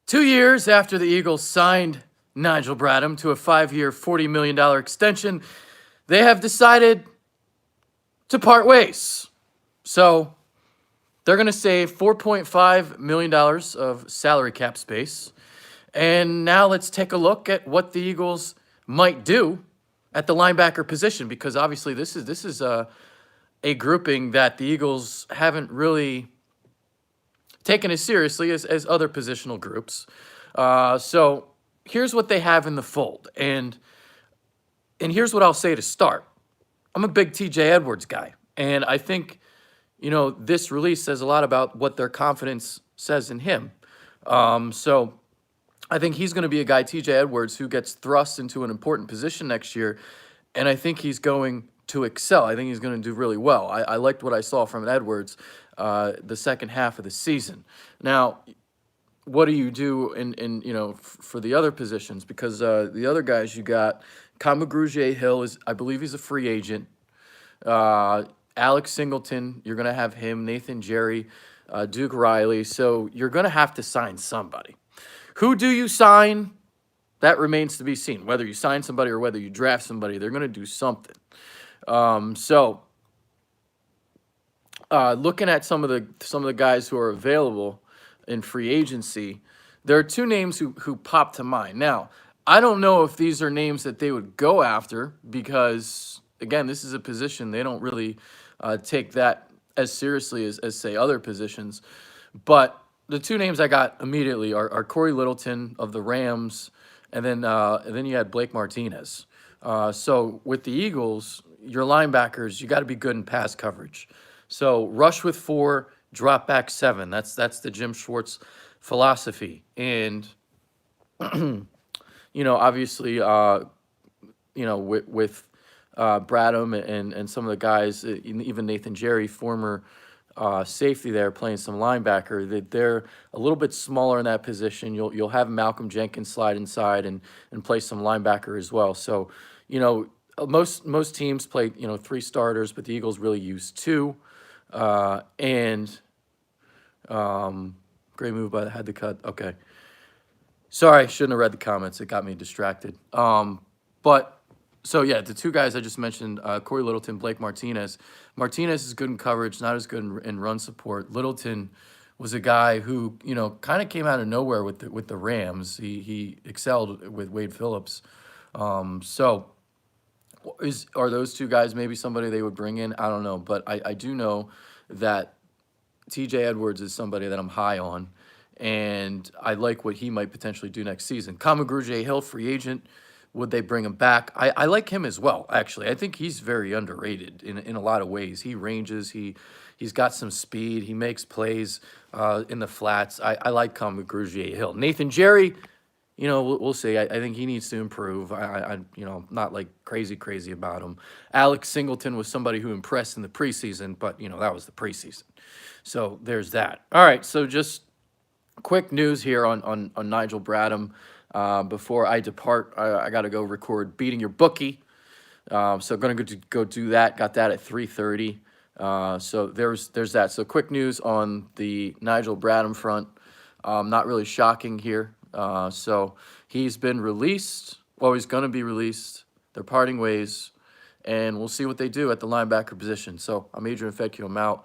2 years after the Eagles signed Nigel Bradham to a 5-year, $40 million extension, they have decided to part ways. So they're going to save $4.5 million of salary cap space. And now let's take a look at what the Eagles might do at the linebacker position, because obviously this is a grouping that the Eagles haven't really taken as seriously as other positional groups. So here's what they have in the fold, and here's what I'll say to start. I'm a big TJ Edwards guy, and I think this release says a lot about what their confidence says in him. So I think he's going to be a guy, TJ Edwards, who gets thrust into an important position next year, and I think he's going to excel. I think he's going to do really well. I liked what I saw from Edwards the second half of the season. Now, what do you do for the other positions? Because the other guys you got, Kamagrugier Hill I believe he's a free agent. Alex Singleton, you're going to have him. Nathan Jerry, Duke Riley. So you're going to have to sign somebody. Who do you sign? That remains to be seen. Whether you sign somebody or whether you draft somebody, they're going to do something. Looking at some of the guys who are available in free agency, there are two names who pop to mind. Now, I don't know if these are names that they would go after because, again, this is a position they don't really take that as seriously as say other positions. But the two names I got immediately are Corey Littleton of the Rams, and then you had Blake Martinez. So with the Eagles, your linebackers, you got to be good in pass coverage. So rush with 4, drop back 7. That's the Jim Schwartz philosophy. And obviously, with Bradham and some of the guys, even Nathan Jerry, former safety there, playing some linebacker, that they're a little bit smaller in that position. You'll have Malcolm Jenkins slide inside and play some linebacker as well. So, most teams play 3 starters, but the Eagles really use 2. Great move by the had to cut. Okay. Sorry, shouldn't have read the comments. It got me distracted. So yeah, the two guys I just mentioned, Corey Littleton, Blake Martinez. Martinez is good in coverage, not as good in run support. Littleton was a guy who, kind of came out of nowhere with the Rams. He excelled with Wade Phillips. Are those two guys maybe somebody they would bring in? I don't know, but I do know that TJ Edwards is somebody that I'm high on, and I like what he might potentially do next season. Kamagrugier Hill, free agent. Would they bring him back? I like him as well, actually. I think he's very underrated in a lot of ways. He ranges. He's got some speed. He makes plays in the flats. I like Kamagrugier Hill. Nathan Jerry, we'll see. I think he needs to improve. I'm not like crazy about him. Alex Singleton was somebody who impressed in the preseason, but that was the preseason. So there's that. All right. So just quick news here on Nigel Bradham. Before I depart, I got to go record Beating Your Bookie. So going to go do that. Got that at 3:30. So there's that. So quick news on the Nigel Bradham front. Not really shocking here. So he's been released. Well, he's going to be released. They're parting ways, and we'll see what they do at the linebacker position. So I'm Adrian FEDKIW. I'm out.